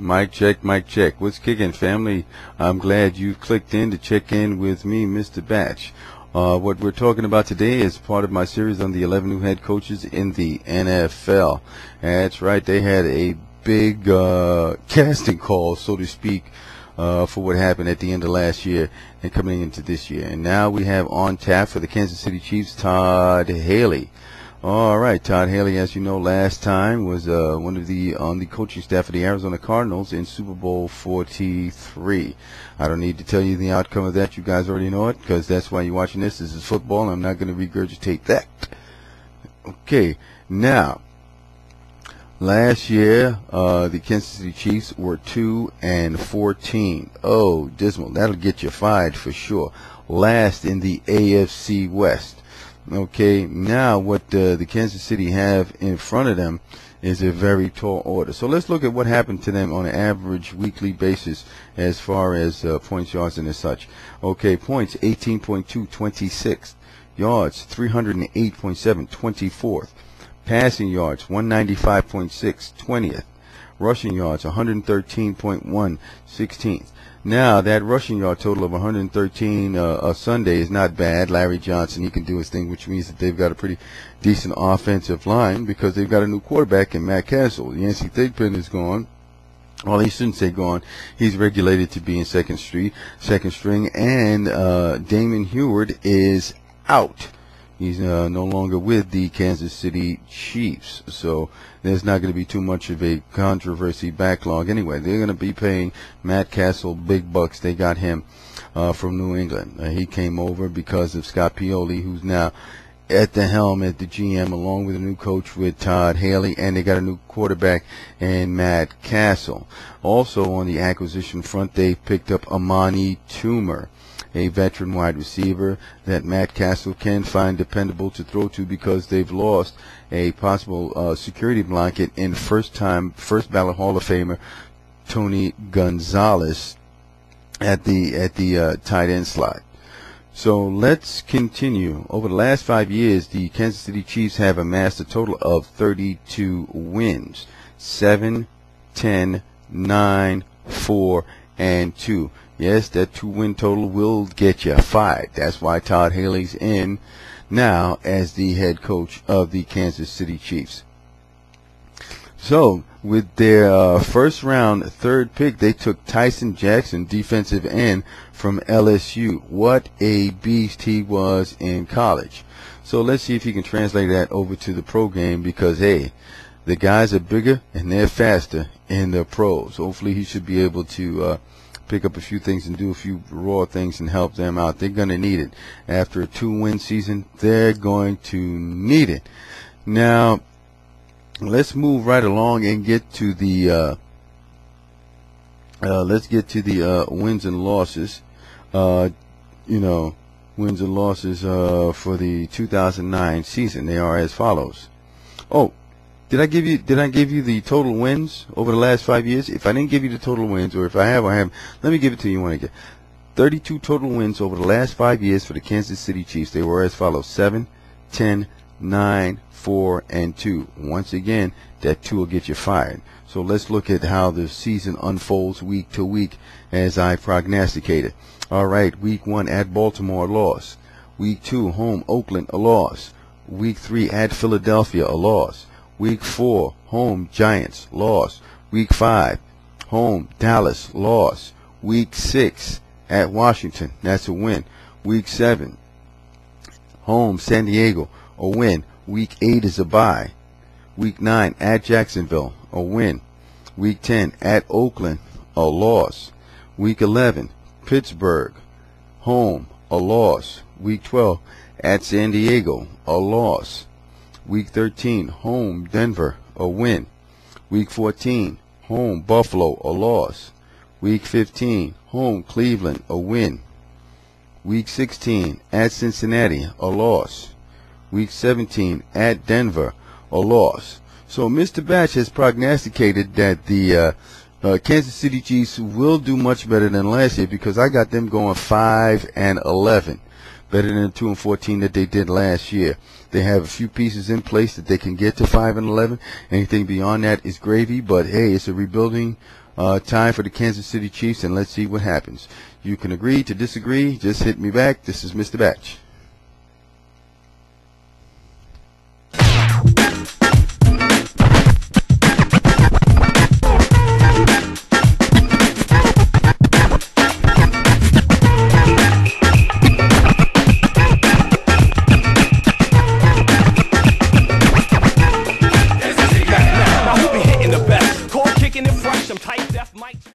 Mic check, mic check. What's kicking, family? I'm glad you clicked in to check in with me, Mr. Batch. What we're talking about today is part of my series on the 11 new head coaches in the NFL. That's right, they had a big casting call, so to speak, for what happened at the end of last year and coming into this year. And now we have on tap for the Kansas City Chiefs, Todd Haley. All right, Todd Haley, as you know, last time was one of the on the coaching staff of the Arizona Cardinals in Super Bowl 43. I don't need to tell you the outcome of that. You guys already know it, because that's why you're watching this. This is football, and I'm not going to regurgitate that. Okay, now, last year, the Kansas City Chiefs were 2-14. Oh, dismal. That'll get you fired for sure. Last in the AFC West. Okay, now what the Kansas City have in front of them is a very tall order. So let's look at what happened to them on an average weekly basis as far as points, yards, and as such. Okay, points 18.2, 26th. Yards 308.7, 24th. Passing yards 195.6, 20th. Rushing yards 113.1, 16th. Now, that rushing yard total of 113 a Sunday is not bad. Larry Johnson, he can do his thing, which means that they've got a pretty decent offensive line because they've got a new quarterback in Matt Castle. Yancey Thigpen is gone. Well, he shouldn't say gone. He's regulated to be in second string, and Damon Heward is out. He's no longer with the Kansas City Chiefs, so there's not going to be too much of a controversy backlog. Anyway, they're going to be paying Matt Castle big bucks. They got him from New England. He came over because of Scott Pioli, who's now at the helm at the GM, along with a new coach with Todd Haley, and they got a new quarterback in Matt Castle. Also on the acquisition front, they picked up Amani Toomer, a veteran wide receiver that Matt Castle can find dependable to throw to, because they've lost a possible security blanket in first ballot Hall of Famer Tony Gonzalez at the tight end slot. So let's continue. Over the last 5 years, the Kansas City Chiefs have amassed a total of 32 wins: 7, 10, 9, 4, and 2. Yes, that 2-win total will get you fired. That's why Todd Haley's in now as the head coach of the Kansas City Chiefs. So, with their first round third pick, they took Tyson Jackson, defensive end from LSU. What a beast he was in college. So let's see if he can translate that over to the pro game, because, hey, the guys are bigger and they're faster in the pros. Hopefully he should be able to pick up a few things and do a few raw things and help them out. They're going to need it. After a 2-win season, they're going to need it. Now, let's move right along and get to the wins and losses. Wins and losses for the 2009 season. They are as follows. Oh, Did I give you the total wins over the last 5 years? If I didn't give you the total wins, or if I have, let me give it to you when I get 32 total wins over the last 5 years for the Kansas City Chiefs. They were as follows: 7, 10, 9, 4, and 2. Once again, that 2 will get you fired. So let's look at how the season unfolds week to week as I prognosticated. All right, week 1 at Baltimore, a loss. Week 2, home Oakland, a loss. Week 3 at Philadelphia, a loss. Week 4, home Giants, loss. Week 5, home Dallas, loss. Week 6, at Washington, that's a win. Week 7, home San Diego, a win. Week 8 is a bye. Week 9, at Jacksonville, a win. Week 10, at Oakland, a loss. Week 11, Pittsburgh, home, a loss. Week 12, at San Diego, a loss. Week 13, home Denver, a win. Week 14, home Buffalo, a loss. Week 15, home Cleveland, a win. Week 16, at Cincinnati, a loss. Week 17, at Denver, a loss. So Mr. Batch has prognosticated that the Kansas City Chiefs will do much better than last year, because I got them going 5-11. Better than the 2-14 that they did last year. They have a few pieces in place that they can get to 5-11. Anything beyond that is gravy, but hey, it's a rebuilding tie for the Kansas City Chiefs, and let's see what happens. You can agree to disagree. Just hit me back. This is Mr. Batch.